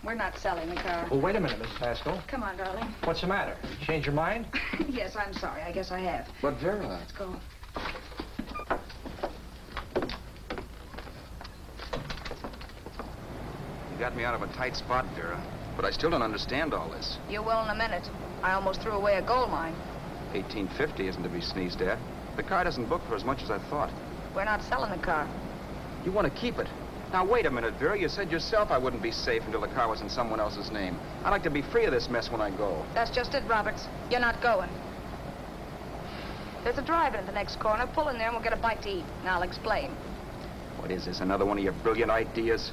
We're not selling the car. Well, wait a minute, Mrs. Haskell. Come on, darling. What's the matter? Change your mind? Yes, I'm sorry. I guess I have. But Vera... Let's go. You got me out of a tight spot, Vera. But I still don't understand all this. You will in a minute. I almost threw away a gold mine. 1850 isn't to be sneezed at. The car doesn't book for as much as I thought. We're not selling the car. You want to keep it. Now, wait a minute, Vera. You said yourself I wouldn't be safe until the car was in someone else's name. I'd like to be free of this mess when I go. That's just it, Roberts. You're not going. There's a drive-in at the next corner. Pull in there and we'll get a bite to eat. And I'll explain. What is this, another one of your brilliant ideas?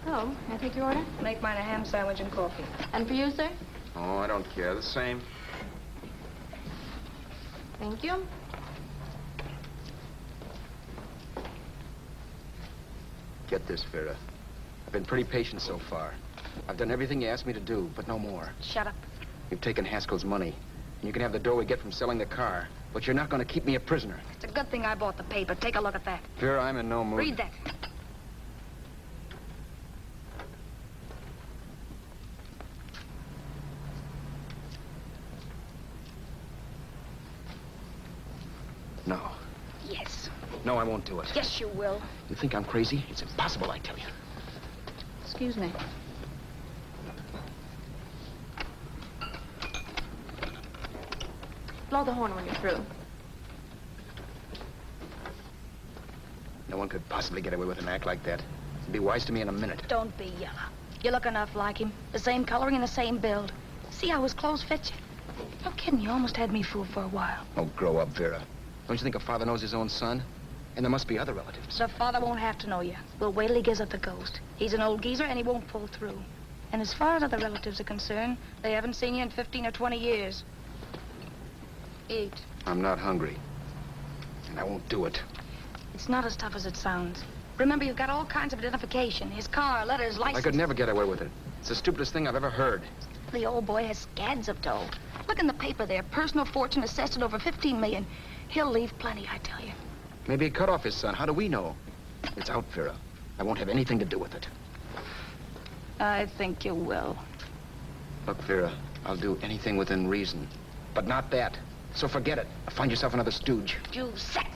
Oh, may I take your order? Make mine a ham sandwich and coffee. And for you, sir? Oh, I don't care. The same. Thank you. Get this, Vera. I've been pretty patient so far. I've done everything you asked me to do, but no more. Shut up. You've taken Haskell's money. And you can have the dough we get from selling the car. But you're not going to keep me a prisoner. It's a good thing I bought the paper. Take a look at that. Vera, I'm in no mood. Read that. No. Yes. No, I won't do it. Yes, you will. You think I'm crazy? It's impossible, I tell you. Excuse me. Blow the horn when you're through. No one could possibly get away with an act like that. It'd be wise to me in a minute. Don't be yellow. You look enough like him. The same coloring and the same build. See how his clothes fit you? No kidding, you almost had me fooled for a while. Oh, grow up, Vera. Don't you think a father knows his own son? And there must be other relatives. The father won't have to know you. We'll wait till he gives up the ghost. He's an old geezer and he won't pull through. And as far as other relatives are concerned, they haven't seen you in 15 or 20 years. Eat. I'm not hungry. And I won't do it. It's not as tough as it sounds. Remember, you've got all kinds of identification. His car, letters, license. I could never get away with it. It's the stupidest thing I've ever heard. The old boy has scads of dough. Look in the paper there. Personal fortune assessed at over 15 million. He'll leave plenty, I tell you. Maybe he cut off his son. How do we know? It's out, Vera. I won't have anything to do with it. I think you will. Look, Vera, I'll do anything within reason. But not that. So forget it. Find yourself another stooge. You sap.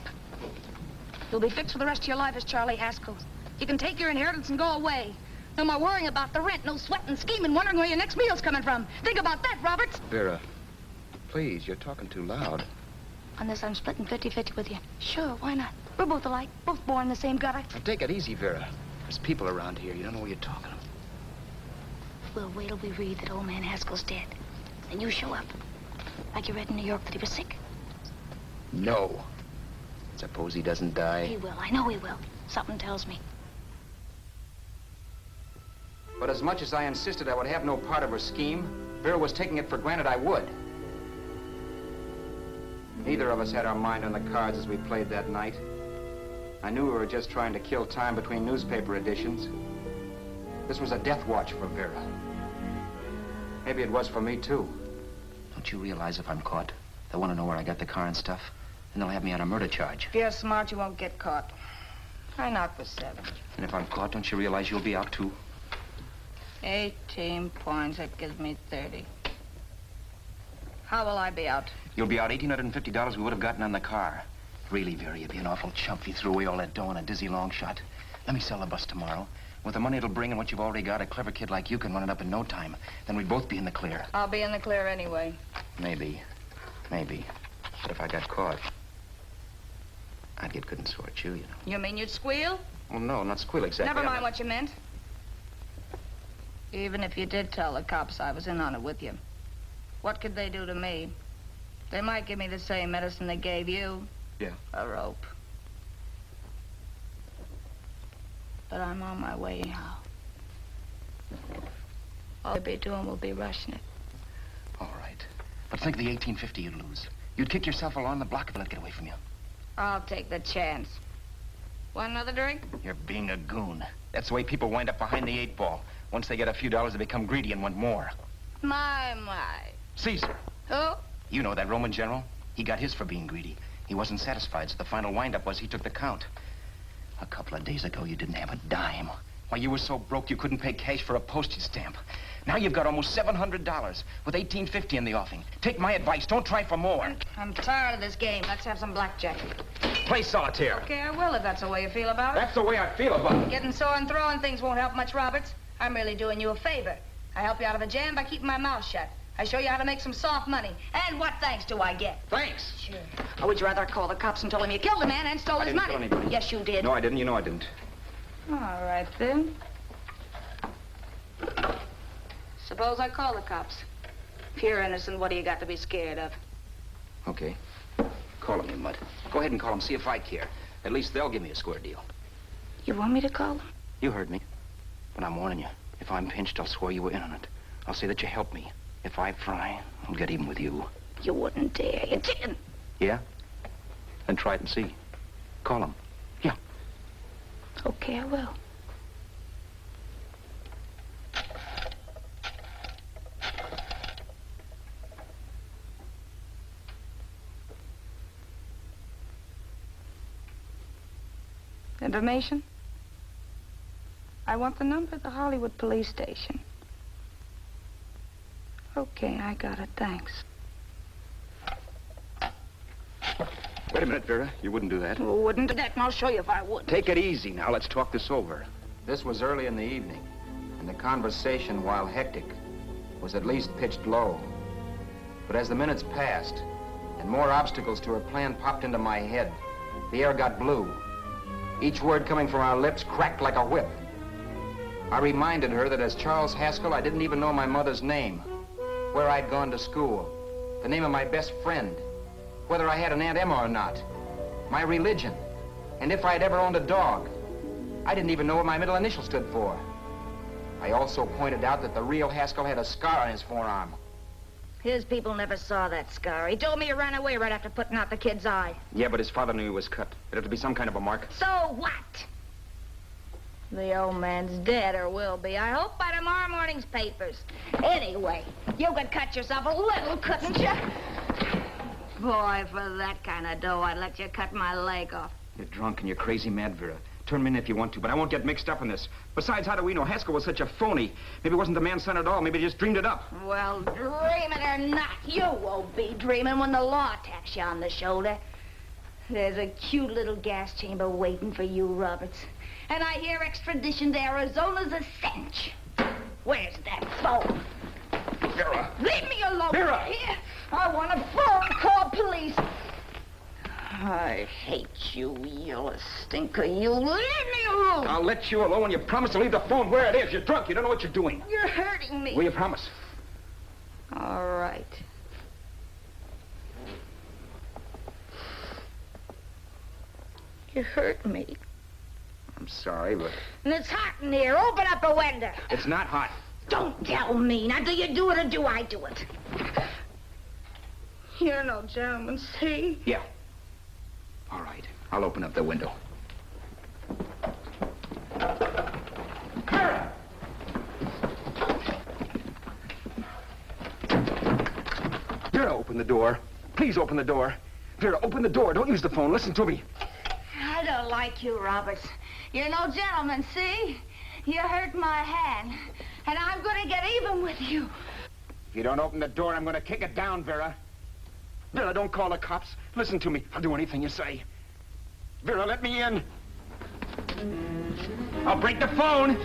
You'll be fixed for the rest of your life as Charlie Haskell. You can take your inheritance and go away. No more worrying about the rent, no sweating, scheming, wondering where your next meal's coming from. Think about that, Roberts. Vera, please, you're talking too loud. On this, I'm splitting 50-50 with you. Sure, why not? We're both alike, both born in the same gutter. Now, take it easy, Vera. There's people around here. You don't know what you're talking about. We'll wait till we read that old man Haskell's dead. Then you show up. Like you read in New York that he was sick. No. Suppose he doesn't die. He will. I know he will. Something tells me. But as much as I insisted I would have no part of her scheme, Vera was taking it for granted I would. Neither of us had our mind on the cards as we played that night. I knew we were just trying to kill time between newspaper editions. This was a death watch for Vera. Maybe it was for me, too. Don't you realize if I'm caught, they'll want to know where I got the car and stuff, and they'll have me on a murder charge. If you're smart, you won't get caught. I knock for 7. And if I'm caught, don't you realize you'll be out, too? 18 points, that gives me 30. How will I be out? You'll be out $1,850 we would have gotten on the car. Really, Vera, you'd be an awful chump if you threw away all that dough on a dizzy long shot. Let me sell the bus tomorrow. With the money it'll bring and what you've already got, a clever kid like you can run it up in no time. Then we'd both be in the clear. I'll be in the clear anyway. Maybe. Maybe. But if I got caught, I'd get good and sore at you, you know. You mean you'd squeal? Well, no, not squeal exactly. Never mind what you meant. Even if you did tell the cops I was in on it with you, what could they do to me? They might give me the same medicine they gave you. Yeah. A rope. But I'm on my way now. All they'll be doing will be rushing it. All right. But think of the $1,850 you'd lose. You'd kick yourself along the block if they let it get away from you. I'll take the chance. Want another drink? You're being a goon. That's the way people wind up behind the 8 ball. Once they get a few dollars, they become greedy and want more. My. Caesar. Who? You know that Roman general? He got his for being greedy. He wasn't satisfied, so the final wind-up was he took the count. A couple of days ago, you didn't have a dime. Why, you were so broke you couldn't pay cash for a postage stamp. Now you've got almost $700 with $1,850 in the offing. Take my advice. Don't try for more. I'm tired of this game. Let's have some blackjack. Play solitaire. Okay, I will if that's the way you feel about it. That's the way I feel about it. Getting sore and throwing things won't help much, Roberts. I'm really doing you a favor. I help you out of a jam by keeping my mouth shut. I show you how to make some soft money. And what thanks do I get? Thanks. Sure. Or would you rather call the cops and told him you killed the man and stole his money? I didn't kill anybody. Yes, you did. No, I didn't. You know I didn't. All right, then. Suppose I call the cops. If you're innocent, what do you got to be scared of? Okay. Call them, you mutt. Go ahead and call them. See if I care. At least they'll give me a square deal. You want me to call them? You heard me. But I'm warning you. If I'm pinched, I'll swear you were in on it. I'll say that you helped me. If I fry, I'll get even with you. You wouldn't dare. You didn't. Yeah? Then try it and see. Call them. Yeah. Okay, I will. Information? I want the number of the Hollywood police station. Okay, I got it, thanks. Wait a minute, Vera. You wouldn't do that. Wouldn't do that, and I'll show you if I would. Take it easy now. Let's talk this over. This was early in the evening, and the conversation, while hectic, was at least pitched low. But as the minutes passed, and more obstacles to her plan popped into my head, the air got blue. Each word coming from our lips cracked like a whip. I reminded her that as Charles Haskell, I didn't even know my mother's name, where I'd gone to school, the name of my best friend, whether I had an Aunt Emma or not, my religion, and if I'd ever owned a dog. I didn't even know what my middle initial stood for. I also pointed out that the real Haskell had a scar on his forearm. His people never saw that scar. He told me he ran away right after putting out the kid's eye. Yeah, but his father knew he was cut. It'd have to be some kind of a mark. So what? The old man's dead, or will be. I hope by tomorrow morning's papers. Anyway, you could cut yourself a little, couldn't you? Boy, for that kind of dough, I'd let you cut my leg off. You're drunk and you're crazy mad, Vera. Turn me in if you want to, but I won't get mixed up in this. Besides, how do we know? Haskell was such a phony. Maybe he wasn't the man's son at all. Maybe he just dreamed it up. Well, dream it or not, you won't be dreaming when the law taps you on the shoulder. There's a cute little gas chamber waiting for you, Roberts. And I hear extradition to Arizona's a cinch. Where's that phone? Vera! Leave me alone. Vera! Here. I want a phone. Call police. I hate you, you stinker. You leave me alone. I'll let you alone when you promise to leave the phone where it is. You're drunk. You don't know what you're doing. You're hurting me. Will you promise? All right. You hurt me. I'm sorry, but... And it's hot in here. Open up a window. It's not hot. Don't tell me. Now, do you do it or do I do it? You're no gentleman, see? Yeah. All right. I'll open up the window. Vera, open the door. Please open the door. Vera, open the door. Don't use the phone. Listen to me. I don't like you, Roberts. You're no gentleman, see? You hurt my hand, and I'm going to get even with you. If you don't open the door, I'm going to kick it down, Vera. Vera, don't call the cops. Listen to me. I'll do anything you say. Vera, let me in. I'll break the phone.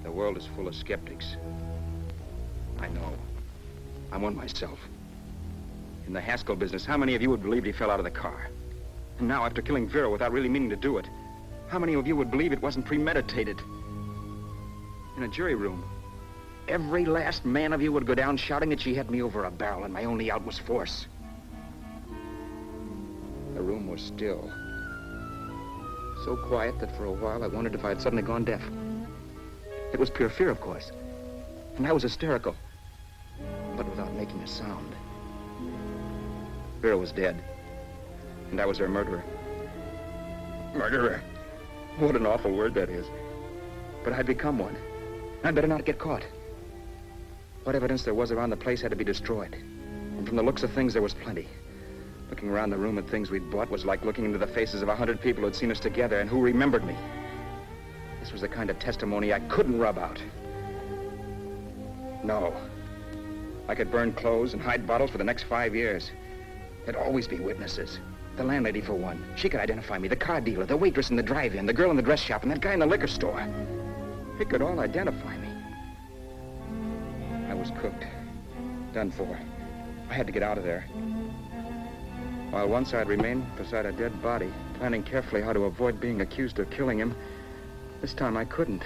The world is full of skeptics. I know. I'm one myself. In the Haskell business, how many of you would believe he fell out of the car? And now, after killing Vera without really meaning to do it, how many of you would believe it wasn't premeditated? In a jury room, every last man of you would go down shouting that she had me over a barrel and my only out was force. The room was still. So quiet that for a while I wondered if I had suddenly gone deaf. It was pure fear, of course. And I was hysterical, but without making a sound. Vera was dead, and I was her murderer. Murderer? What an awful word that is. But I'd become one. I'd better not get caught. What evidence there was around the place had to be destroyed. And from the looks of things, there was plenty. Looking around the room at things we'd bought was like looking into the faces of 100 people who'd seen us together and who remembered me. This was the kind of testimony I couldn't rub out. No. I could burn clothes and hide bottles for the next 5 years. There'd always be witnesses. The landlady, for one. She could identify me. The car dealer, the waitress in the drive-in, the girl in the dress shop, and that guy in the liquor store. They could all identify me. I was cooked. Done for. I had to get out of there. While once I'd remained beside a dead body, planning carefully how to avoid being accused of killing him, this time I couldn't.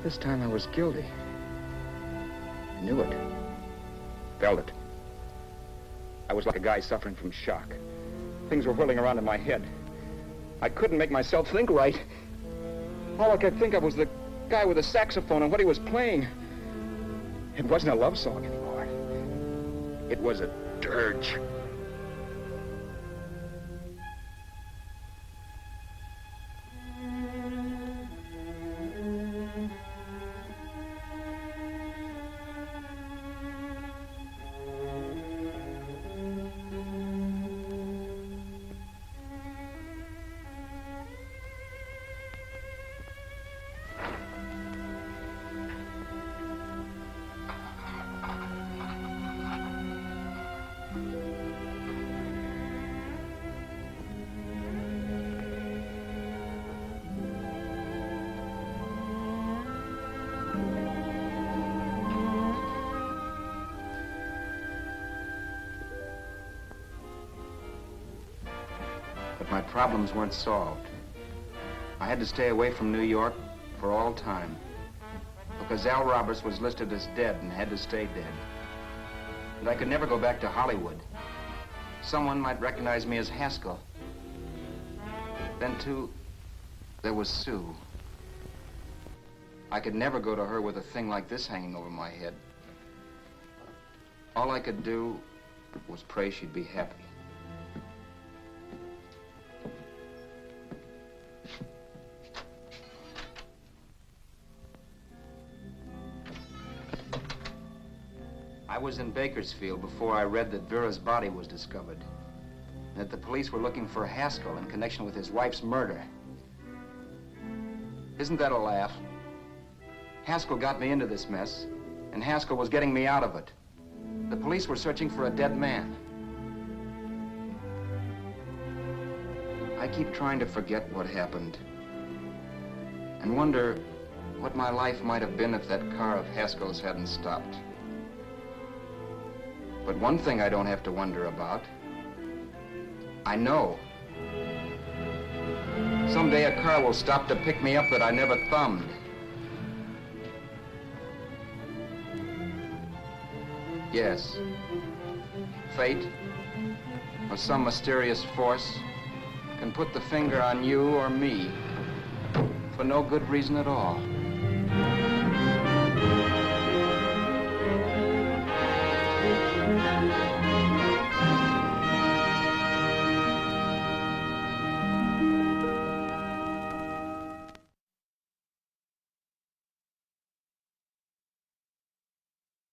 This time I was guilty. I knew it. Felt it. I was like a guy suffering from shock. Things were whirling around in my head. I couldn't make myself think right. All I could think of was the guy with the saxophone and what he was playing. It wasn't a love song anymore. It was a dirge. My problems weren't solved. I had to stay away from New York for all time because Al Roberts was listed as dead and had to stay dead. And I could never go back to Hollywood. Someone might recognize me as Haskell. Then, too, there was Sue. I could never go to her with a thing like this hanging over my head. All I could do was pray she'd be happy. I was in Bakersfield before I read that Vera's body was discovered, and that the police were looking for Haskell in connection with his wife's murder. Isn't that a laugh? Haskell got me into this mess, and Haskell was getting me out of it. The police were searching for a dead man. I keep trying to forget what happened, and wonder what my life might have been if that car of Haskell's hadn't stopped. But one thing I don't have to wonder about. I know. Someday a car will stop to pick me up that I never thumbed. Yes. Fate, or some mysterious force, can put the finger on you or me for no good reason at all.